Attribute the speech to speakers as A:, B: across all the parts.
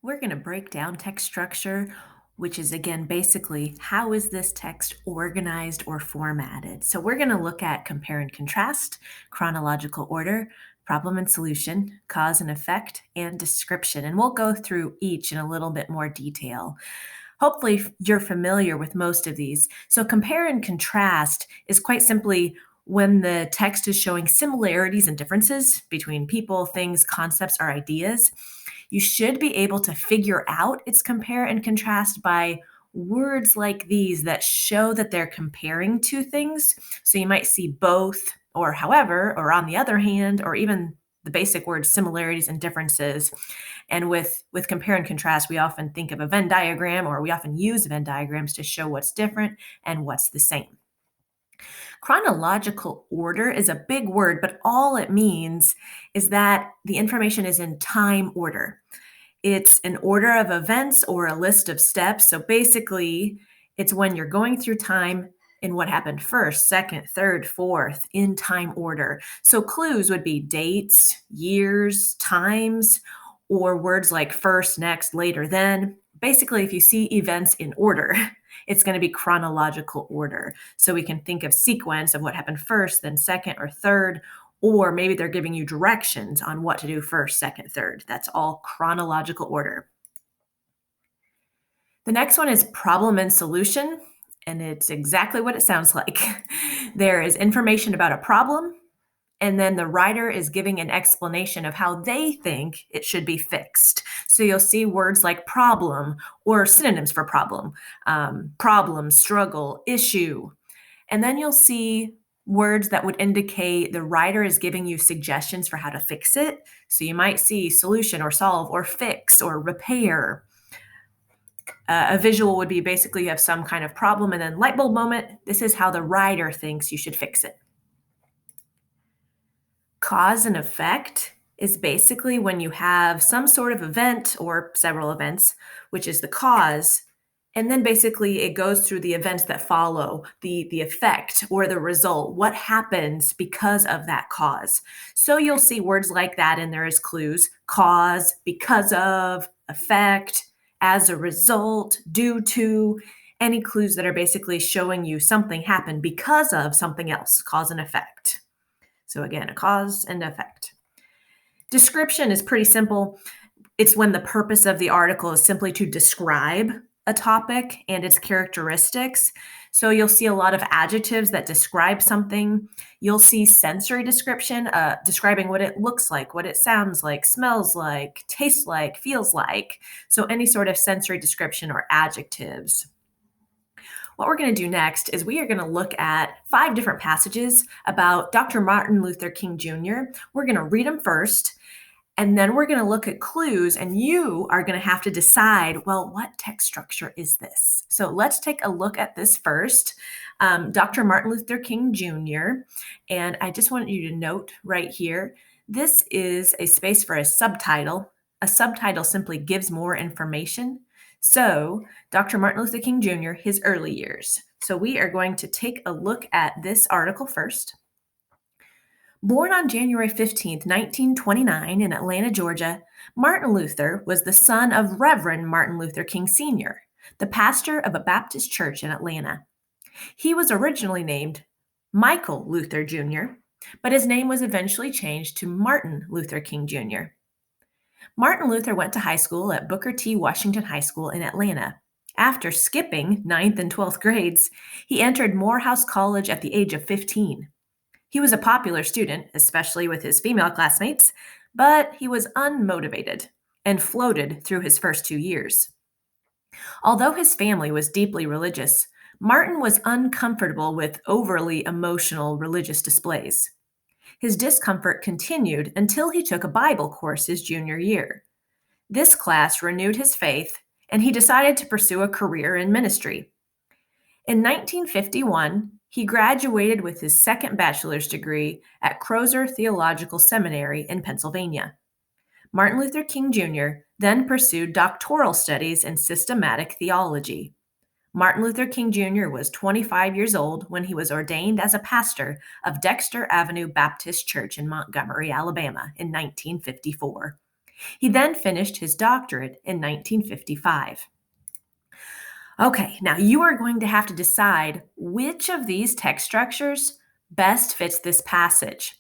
A: We're going to break down text structure, which is again basically how is this text organized or formatted. So we're going to look at compare and contrast, chronological order, problem and solution, cause and effect, and description. And we'll go through each in a little bit more detail. Hopefully, you're familiar with most of these. So, compare and contrast is quite simply when the text is showing similarities and differences between people, things, concepts, or ideas. You should be able to figure out its compare and contrast by words like these that show that they're comparing two things. So, you might see both, or however, or on the other hand, or even the basic words similarities and differences. And with compare and contrast, we often think of a Venn diagram, or we often use Venn diagrams to show what's different and what's the same. Chronological order is a big word, but all it means is that the information is in time order. It's an order of events or a list of steps. So basically, it's when you're going through time in what happened first, second, third, fourth, in time order. So clues would be dates, years, times, or words like first, next, later, then. Basically, if you see events in order, it's going to be chronological order. So we can think of sequence of what happened first, then second or third, or maybe they're giving you directions on what to do first, second, third. That's all chronological order. The next one is problem and solution, and it's exactly what it sounds like. There is information about a problem, and then the writer is giving an explanation of how they think it should be fixed. So you'll see words like problem or synonyms for problem, struggle, issue. And then you'll see words that would indicate the writer is giving you suggestions for how to fix it. So you might see solution or solve or fix or repair. A visual would be basically you have some kind of problem and then light bulb moment. This is how the writer thinks you should fix it. Cause and effect is basically when you have some sort of event or several events, which is the cause, and then basically it goes through the events that follow the effect or the result, what happens because of that cause. So you'll see words like that in there as clues: cause, because of, effect, as a result, due to. Any clues that are basically showing you something happened because of something else, cause and effect. So again, a cause and effect. Description is pretty simple. It's when the purpose of the article is simply to describe a topic and its characteristics. So you'll see a lot of adjectives that describe something. You'll see sensory description, describing what it looks like, what it sounds like, smells like, tastes like, feels like. So any sort of sensory description or adjectives. What we're going to do next is we are going to look at 5 different passages about Dr. Martin Luther King Jr. We're going to read them first, and then we're going to look at clues, and you are going to have to decide, well, what text structure is this? So let's take a look at this first. Dr. Martin Luther King Jr., and I just want you to note right here, this is a space for a subtitle. A subtitle simply gives more information. So, Dr. Martin Luther King Jr., his early years. So, we are going to take a look at this article first. Born on January 15th, 1929, in Atlanta, Georgia, Martin Luther was the son of Reverend Martin Luther King Sr., the pastor of a Baptist church in Atlanta. He was originally named Michael Luther Jr., but his name was eventually changed to Martin Luther King Jr. Martin Luther went to high school at Booker T. Washington High School in Atlanta. After skipping 9th and 12th grades, he entered Morehouse College at the age of 15. He was a popular student, especially with his female classmates, but he was unmotivated and floated through his first 2 years. Although his family was deeply religious, Martin was uncomfortable with overly emotional religious displays. His discomfort continued until he took a Bible course his junior year. This class renewed his faith, and he decided to pursue a career in ministry. In 1951, he graduated with his second bachelor's degree at Crozer Theological Seminary in Pennsylvania. Martin Luther King Jr. then pursued doctoral studies in systematic theology. Martin Luther King Jr. was 25 years old when he was ordained as a pastor of Dexter Avenue Baptist Church in Montgomery, Alabama in 1954. He then finished his doctorate in 1955. Okay, now you are going to have to decide which of these text structures best fits this passage.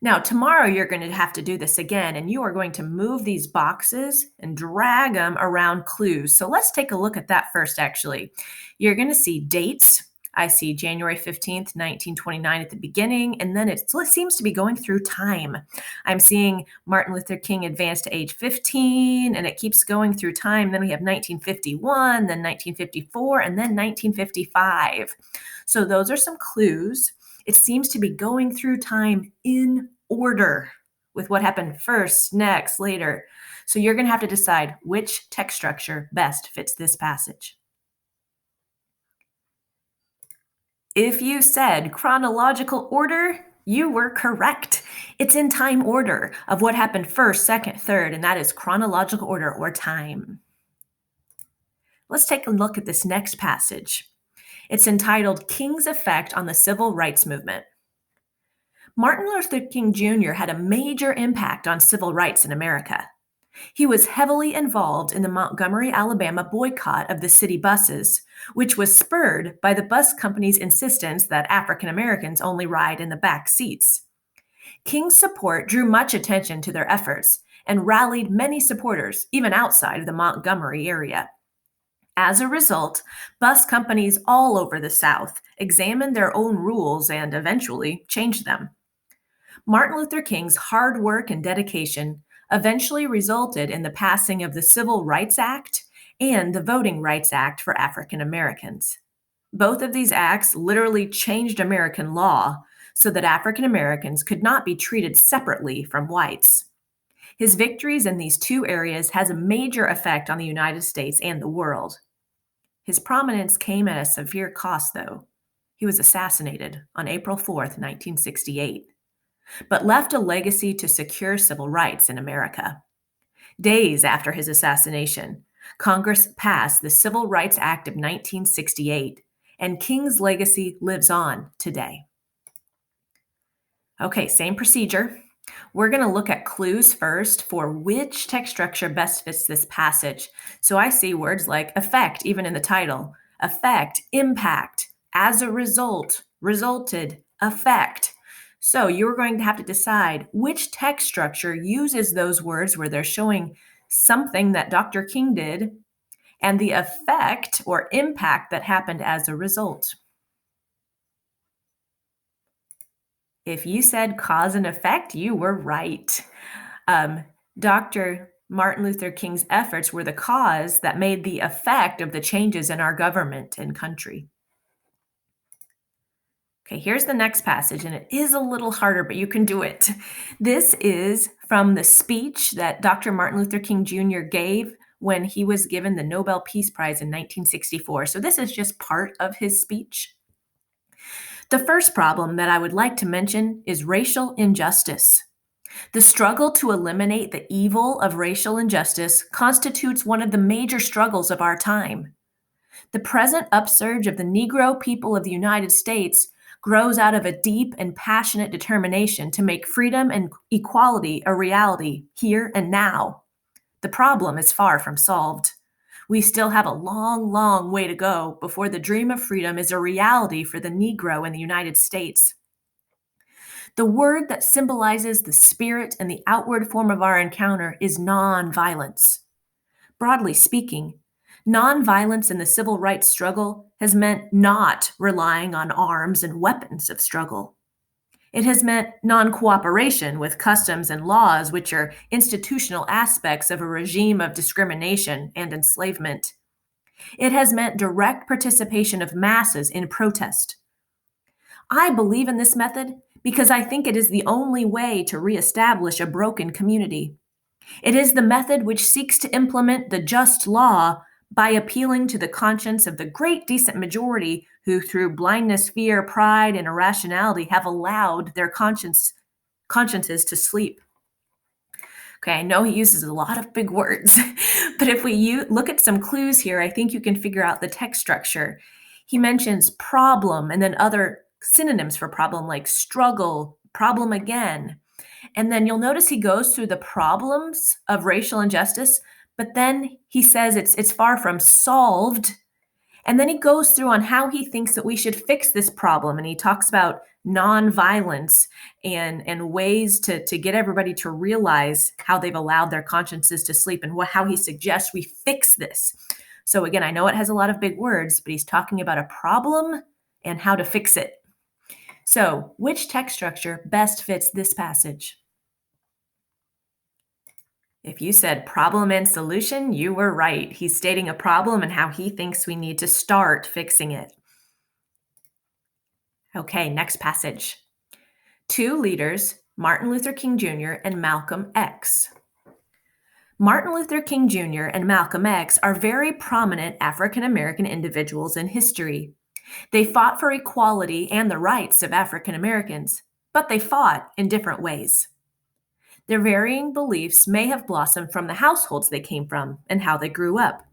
A: Now, tomorrow you're going to have to do this again, and you are going to move these boxes and drag them around clues. So let's take a look at that first, actually. You're going to see dates. I see January 15th, 1929 at the beginning, and then it seems to be going through time. I'm seeing Martin Luther King advance to age 15, and it keeps going through time. Then we have 1951, then 1954, and then 1955. So those are some clues. It seems to be going through time in order with what happened first, next, later. So you're going to have to decide which text structure best fits this passage. If you said chronological order, you were correct. It's in time order of what happened first, second, third, and that is chronological order or time. Let's take a look at this next passage. It's entitled King's Effect on the Civil Rights Movement. Martin Luther King Jr. had a major impact on civil rights in America. He was heavily involved in the Montgomery, Alabama boycott of the city buses, which was spurred by the bus company's insistence that African Americans only ride in the back seats. King's support drew much attention to their efforts and rallied many supporters, even outside of the Montgomery area. As a result, bus companies all over the South examined their own rules and eventually changed them. Martin Luther King's hard work and dedication eventually resulted in the passing of the Civil Rights Act and the Voting Rights Act for African Americans. Both of these acts literally changed American law so that African Americans could not be treated separately from whites. His victories in these two areas has a major effect on the United States and the world. His prominence came at a severe cost, though. He was assassinated on April 4th, 1968. But left a legacy to secure civil rights in America. Days after his assassination, Congress passed the Civil Rights Act of 1968, and King's legacy lives on today. Okay, same procedure. We're going to look at clues first for which text structure best fits this passage. So I see words like effect, even in the title. Effect, impact, as a result, resulted, effect. So you're going to have to decide which text structure uses those words where they're showing something that Dr. King did and the effect or impact that happened as a result. If you said cause and effect, you were right. Dr. Martin Luther King's efforts were the cause that made the effect of the changes in our government and country. Okay, here's the next passage, and it is a little harder, but you can do it. This is from the speech that Dr. Martin Luther King Jr. gave when he was given the Nobel Peace Prize in 1964. So this is just part of his speech. The first problem that I would like to mention is racial injustice. The struggle to eliminate the evil of racial injustice constitutes one of the major struggles of our time. The present upsurge of the Negro people of the United States grows out of a deep and passionate determination to make freedom and equality a reality here and now. The problem is far from solved. We still have a long, long way to go before the dream of freedom is a reality for the Negro in the United States. The word that symbolizes the spirit and the outward form of our encounter is nonviolence. Broadly speaking, nonviolence in the civil rights struggle has meant not relying on arms and weapons of struggle. It has meant non-cooperation with customs and laws which are institutional aspects of a regime of discrimination and enslavement. It has meant direct participation of masses in protest. I believe in this method because I think it is the only way to reestablish a broken community. It is the method which seeks to implement the just law by appealing to the conscience of the great decent majority who, through blindness, fear, pride, and irrationality, have allowed their consciences to sleep. Okay, I know he uses a lot of big words, but if we look at some clues here, I think you can figure out the text structure. He mentions problem and then other synonyms for problem like struggle, problem again. And then you'll notice he goes through the problems of racial injustice, but then he says it's far from solved. And then he goes through on how he thinks that we should fix this problem. And he talks about nonviolence and ways to get everybody to realize how they've allowed their consciences to sleep and how he suggests we fix this. So again, I know it has a lot of big words, but he's talking about a problem and how to fix it. So which text structure best fits this passage? If you said problem and solution, you were right. He's stating a problem and how he thinks we need to start fixing it. Okay, next passage. Two leaders, Martin Luther King Jr. and Malcolm X. Martin Luther King Jr. and Malcolm X are very prominent African American individuals in history. They fought for equality and the rights of African Americans, but they fought in different ways. Their varying beliefs may have blossomed from the households they came from and how they grew up.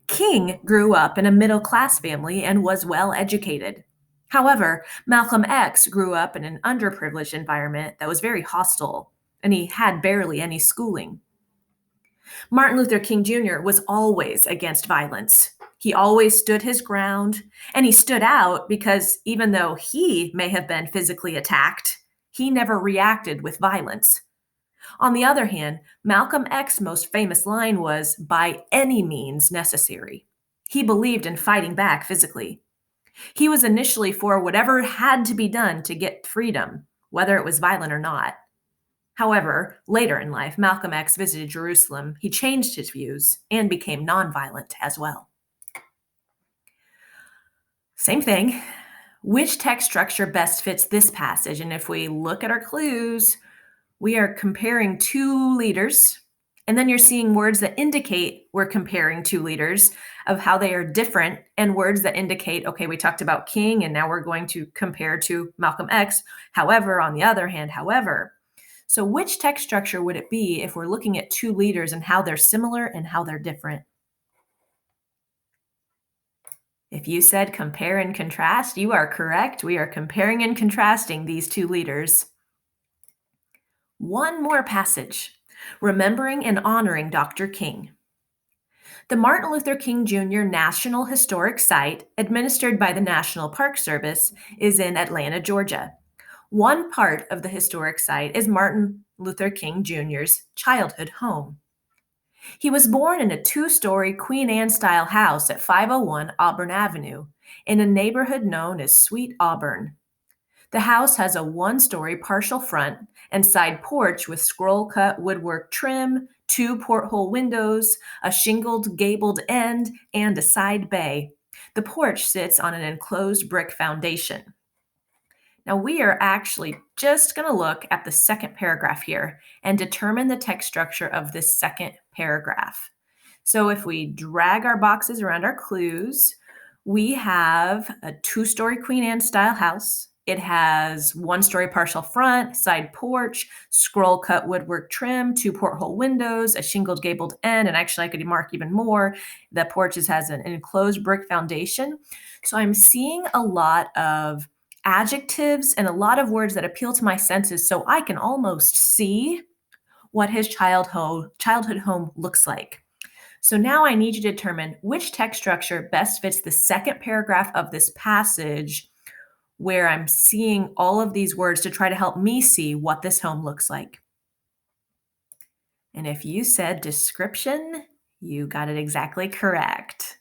A: King grew up in a middle-class family and was well educated. However, Malcolm X grew up in an underprivileged environment that was very hostile, and he had barely any schooling. Martin Luther King Jr. was always against violence. He always stood his ground, and he stood out because even though he may have been physically attacked, he never reacted with violence. On the other hand, Malcolm X's most famous line was, "by any means necessary." He believed in fighting back physically. He was initially for whatever had to be done to get freedom, whether it was violent or not. However, later in life, Malcolm X visited Jerusalem. He changed his views and became nonviolent as well. Same thing. Which text structure best fits this passage? And if we look at our clues, we are comparing two leaders, and then you're seeing words that indicate we're comparing two leaders of how they are different, and words that indicate, okay, we talked about King, and now we're going to compare to Malcolm X. However, on the other hand, however. So which text structure would it be if we're looking at two leaders and how they're similar and how they're different? If you said compare and contrast, you are correct. We are comparing and contrasting these two leaders. One more passage, remembering and honoring Dr. King. The Martin Luther King Jr. National Historic Site, administered by the National Park Service, is in Atlanta, Georgia. One part of the historic site is Martin Luther King Jr.'s childhood home. He was born in a two-story Queen Anne-style house at 501 Auburn Avenue, in a neighborhood known as Sweet Auburn. The house has a one-story partial front and side porch with scroll-cut woodwork trim, two porthole windows, a shingled gabled end, and a side bay. The porch sits on an enclosed brick foundation. Now we are actually just going to look at the second paragraph here and determine the text structure of this second paragraph. So if we drag our boxes around our clues, we have a two-story Queen Anne style house. It has one-story partial front, side porch, scroll-cut woodwork trim, two porthole windows, a shingled gabled end, and actually I could mark even more. The porch has an enclosed brick foundation. So I'm seeing a lot of adjectives and a lot of words that appeal to my senses, so I can almost see what his childhood home looks like. So now I need you to determine which text structure best fits the second paragraph of this passage, where I'm seeing all of these words to try to help me see what this home looks like. And if you said description, you got it exactly correct.